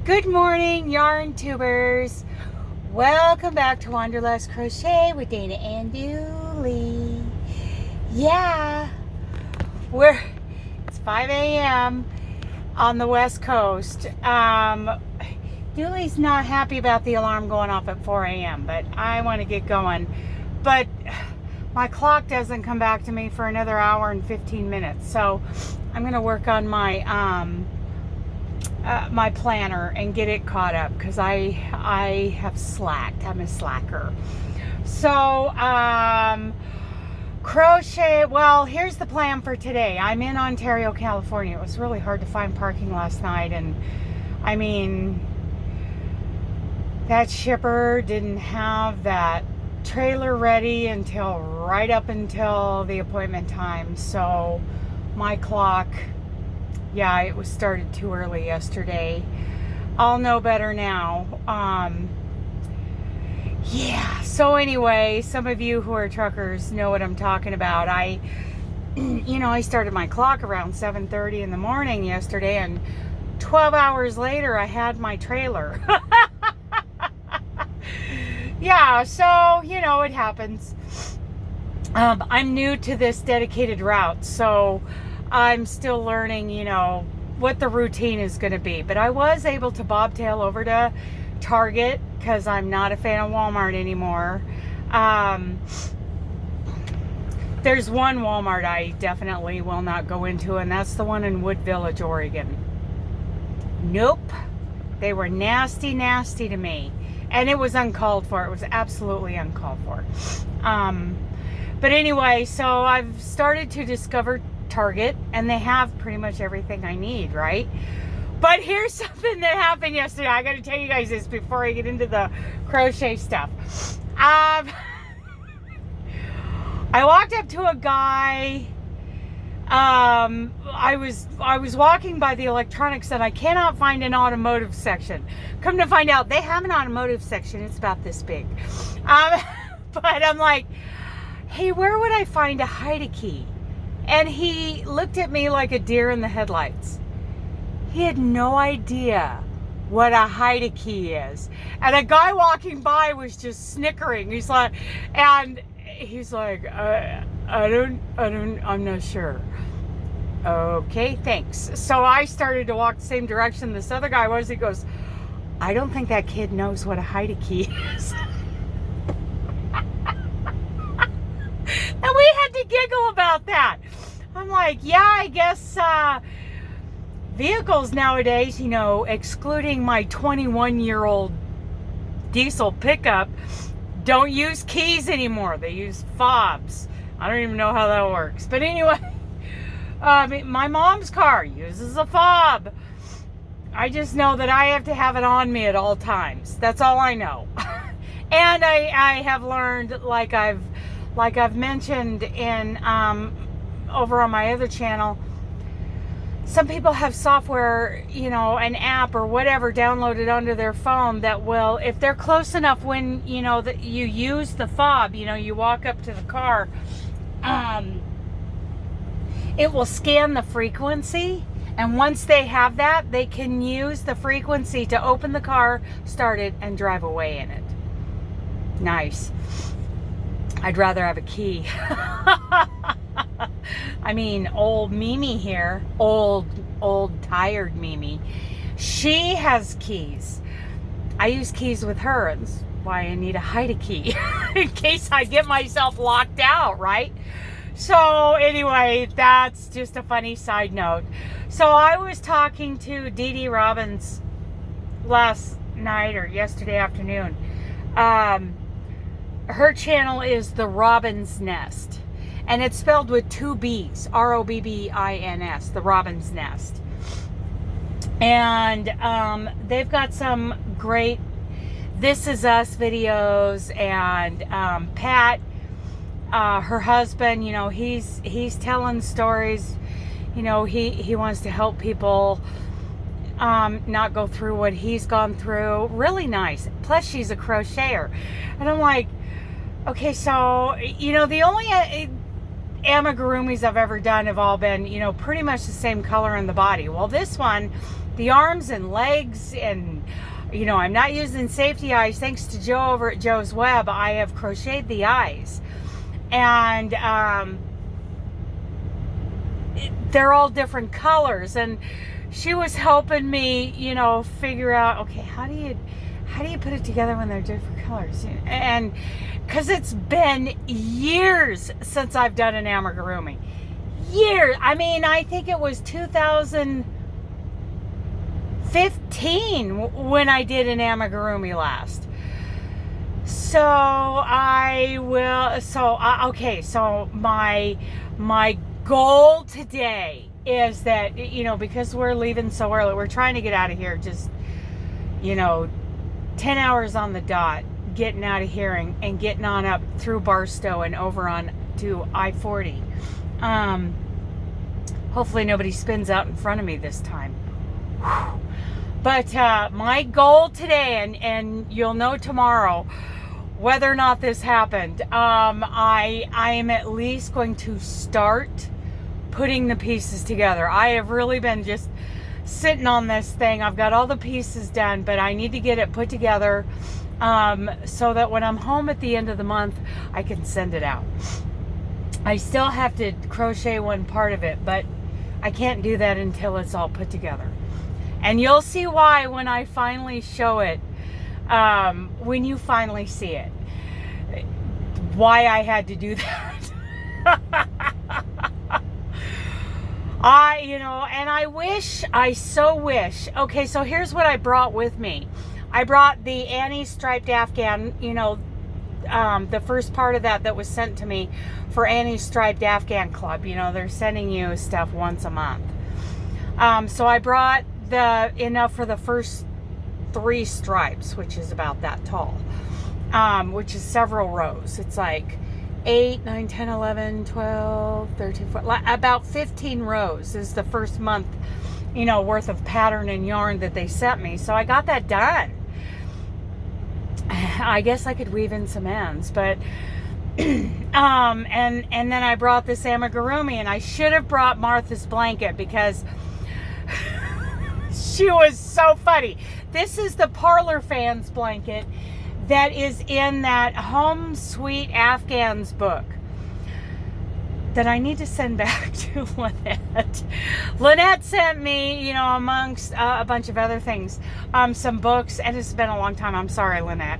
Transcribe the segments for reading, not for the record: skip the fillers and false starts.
Good morning, yarn tubers. Welcome back to Wanderlust Crochet with Dana and Dooley. Yeah, it's 5 a.m. on the West Coast. Dooley's not happy about the alarm going off at 4 a.m., but I want to get going. But my clock doesn't come back to me for another hour and 15 minutes, so I'm going to work on my my planner and get it caught up because I have slacked. I'm a slacker. So crochet, well, here's the plan for today. I'm in Ontario, California. It was really hard to find parking last night, and I mean, that shipper didn't have that trailer ready until right up until the appointment time. So my clock, yeah, it was started too early yesterday. I'll know better now. Yeah, so anyway, some of you who are truckers know what I'm talking about. I started my clock around 7:30 in the morning yesterday, and 12 hours later I had my trailer. Yeah, so, it happens. I'm new to this dedicated route, so I'm still learning, what the routine is going to be. But I was able to bobtail over to Target because I'm not a fan of Walmart anymore. There's one Walmart I definitely will not go into, and that's the one in Wood Village, Oregon. Nope. They were nasty, nasty to me. And it was uncalled for. It was absolutely uncalled for. But anyway, so I've started to discover Target, and they have pretty much everything I need, right? But here's something that happened yesterday. I got to tell you guys this before I get into the crochet stuff. I walked up to a guy. I was walking by the electronics, and I cannot find an automotive section. Come to find out, they have an automotive section. It's about this big. But I'm like, hey, where would I find a hide-a-key? And he looked at me like a deer in the headlights. He had no idea what a hide-a-key is. And a guy walking by was just snickering. He's like, I'm not sure. Okay, thanks. So I started to walk the same direction this other guy was. He goes, I don't think that kid knows what a hide-a-key is. And we had to giggle about that. I'm like, yeah, I guess vehicles nowadays, excluding my 21-year-old diesel pickup, don't use keys anymore. They use fobs. I don't even know how that works. But anyway, my mom's car uses a fob. I just know that I have to have it on me at all times. That's all I know. And I have learned, like I've mentioned in over on my other channel, some people have software, an app or whatever downloaded onto their phone that will, if they're close enough when, that you use the fob, you walk up to the car, it will scan the frequency. And once they have that, they can use the frequency to open the car, start it, and drive away in it. Nice. I'd rather have a key. I mean, old Mimi here, old tired Mimi, she has keys. I use keys with her. That's why I need a hide-a-key in case I get myself locked out, right? So anyway, that's just a funny side note. So I was talking to Dee Dee Robbins last night or yesterday afternoon. Her channel is the Robbins Nest, and it's spelled with 2 B's, Robbins, the Robbins Nest. And they've got some great This Is Us videos, and Pat, her husband, he's telling stories. He wants to help people not go through what he's gone through. Really nice. Plus, she's a crocheter. And I'm like, okay, so, the only amigurumis I've ever done have all been, pretty much the same color in the body. Well, this one, the arms and legs, and you know, I'm not using safety eyes. Thanks to Joe over at Joe's Web, I have crocheted the eyes, and they're all different colors, and she was helping me, you know, figure out, okay, how do you put it together when they're different colors? And because it's been years since I've done an amigurumi. Years. I mean, I think it was 2015 when I did an amigurumi last. So okay, so my goal today is that, you know, because we're leaving so early, we're trying to get out of here just, you know, 10 hours on the dot, getting out of here and getting on up through Barstow and over on to I-40. Hopefully nobody spins out in front of me this time. Whew. But my goal today, and you'll know tomorrow whether or not this happened, I am at least going to start putting the pieces together. I have really been just sitting on this thing. I've got all the pieces done, but I need to get it put together so that when I'm home at the end of the month, I can send it out. I still have to crochet one part of it, but I can't do that until it's all put together. And you'll see why when I finally show it, when you finally see it, why I had to do that. I so wish. Okay, so here's what I brought with me. I brought the Annie striped Afghan, you know, the first part of that was sent to me for Annie's Striped Afghan Club. You know, they're sending you stuff once a month. So I brought enough for the first 3 stripes, which is about that tall, which is several rows. It's like 8, 9, 10, 11, 12, 13, 14, about 15 rows is the first month, you know, worth of pattern and yarn that they sent me. So I got that done. I guess I could weave in some ends, but and then I brought this amigurumi, and I should have brought Martha's blanket because she was so funny. This is the Parlor Fans blanket that is in that Home Sweet Afghans book that I need to send back to Lynette. Lynette sent me, you know, amongst a bunch of other things, some books, and it's been a long time. I'm sorry, Lynette.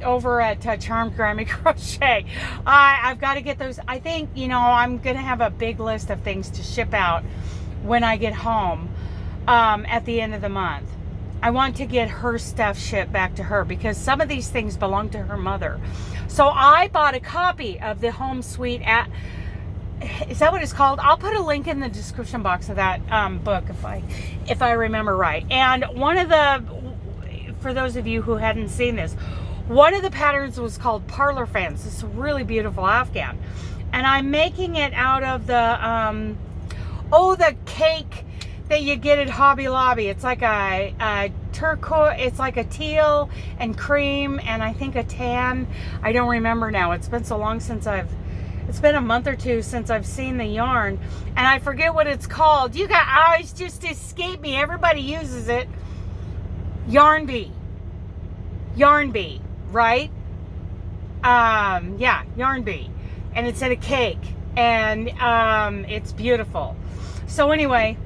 Over at Charmed Grammy Crochet. I've got to get those. I think, you know, I'm going to have a big list of things to ship out when I get home at the end of the month. I want to get her stuff shipped back to her because some of these things belong to her mother. So I bought a copy of the Home Sweet is that what it's called? I'll put a link in the description box of that book if I remember right. And one of for those of you who hadn't seen this, one of the patterns was called Parlor Fans. It's a really beautiful Afghan, and I'm making it out of the the cake that you get at Hobby Lobby. It's like a turquoise, it's like a teal and cream, and I think a tan. I don't remember now. It's been so long since it's been a month or two since I've seen the yarn, and I forget what it's called. You guys just escape me. Everybody uses it. Yarn bee, right? Yeah, yarn bee, and it's in a cake, and it's beautiful. So anyway,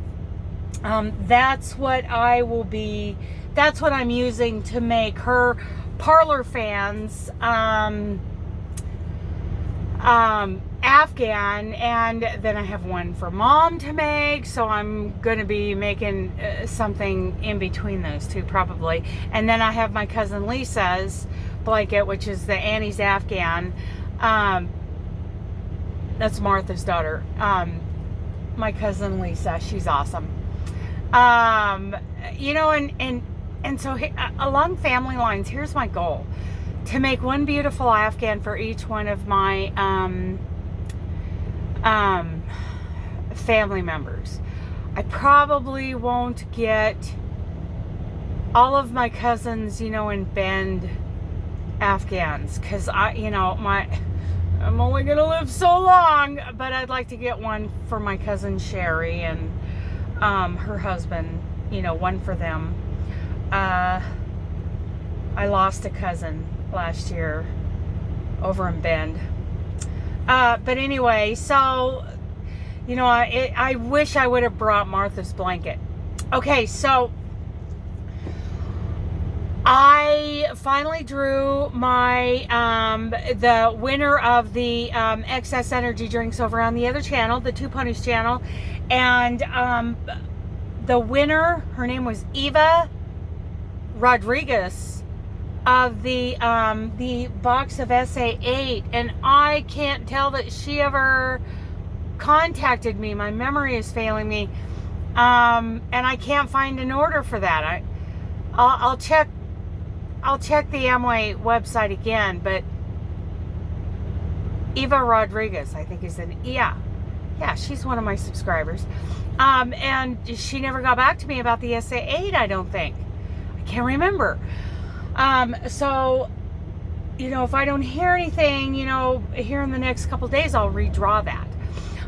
that's what I'm using to make her Parlor Fans Afghan, and then I have one for Mom to make, so I'm going to be making something in between those two probably. And then I have my cousin Lisa's blanket, which is the Annie's Afghan. That's Martha's daughter. My cousin Lisa, she's awesome. You know, and so along family lines, here's my goal: to make one beautiful Afghan for each one of my family members. I probably won't get all of my cousins, you know, in Bend Afghans, because I'm only gonna live so long, but I'd like to get one for my cousin Sherry and her husband you know, one for them. I lost a cousin last year over in Bend. But anyway, so, you know, I wish I would have brought Martha's blanket. Okay, so I finally drew my, the winner of the excess energy drinks over on the other channel, the Two-Ponies channel. And the winner, her name was Eva Rodriguez of the box of SA8. And I can't tell that she ever contacted me. My memory is failing me. And I can't find an order for that. I'll check the Amway website again, but Eva Rodriguez, I think, is yeah, she's one of my subscribers. And she never got back to me about the SA8, I don't think. I can't remember. So, you know, if I don't hear anything, you know, here in the next couple days, I'll redraw that.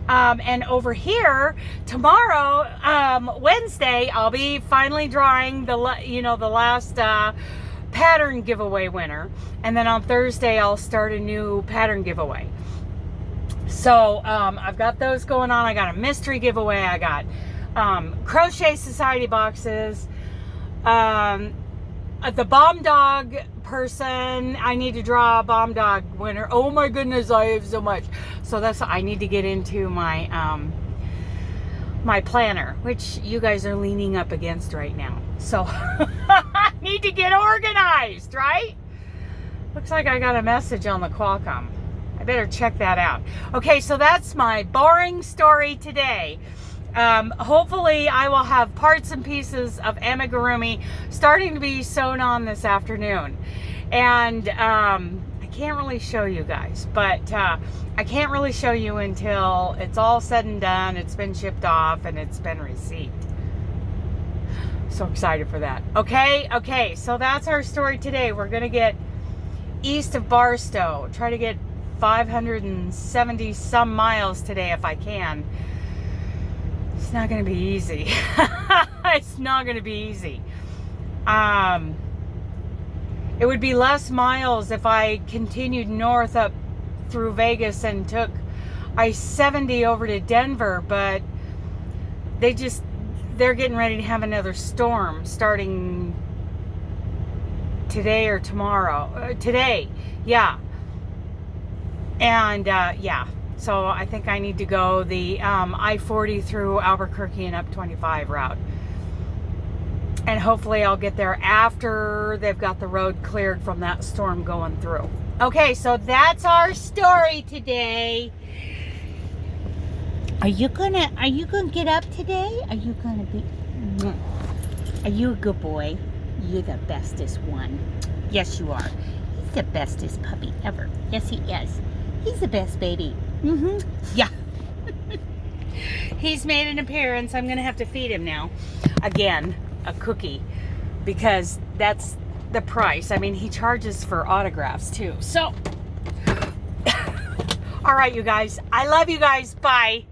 And over here tomorrow, Wednesday, I'll be finally drawing the last pattern giveaway winner, and then on Thursday I'll start a new pattern giveaway. So I've got those going on. I got a mystery giveaway. I got Crochet Society boxes. The bomb dog person, I need to draw a bomb dog winner. Oh my goodness, I have so much. So I need to get into my my planner, which you guys are leaning up against right now. So I need to get organized, right? Looks like I got a message on the Qualcomm. I better check that out. Okay, so that's my boring story today. Hopefully I will have parts and pieces of amigurumi starting to be sewn on this afternoon. And I can't really show you guys, but I can't really show you until it's all said and done, it's been shipped off, and it's been received. So excited for that. Okay, so that's our story today. We're going to get east of Barstow. Try to get 570 some miles today if I can. It's not going to be easy. It's not going to be easy. It would be less miles if I continued north up through Vegas and took I-70 over to Denver, but they're getting ready to have another storm starting today or tomorrow. Today, yeah. And yeah, so I think I need to go the I-40 through Albuquerque and up 25 route. And hopefully I'll get there after they've got the road cleared from that storm going through. Okay, so that's our story today. Are you gonna get up today? Are you a good boy? You're the bestest one. Yes, you are. He's the bestest puppy ever. Yes, he is. He's the best baby. Yeah. He's made an appearance. I'm gonna have to feed him now. Again, a cookie, because that's the price. I mean, he charges for autographs too. So, all right, you guys. I love you guys. Bye.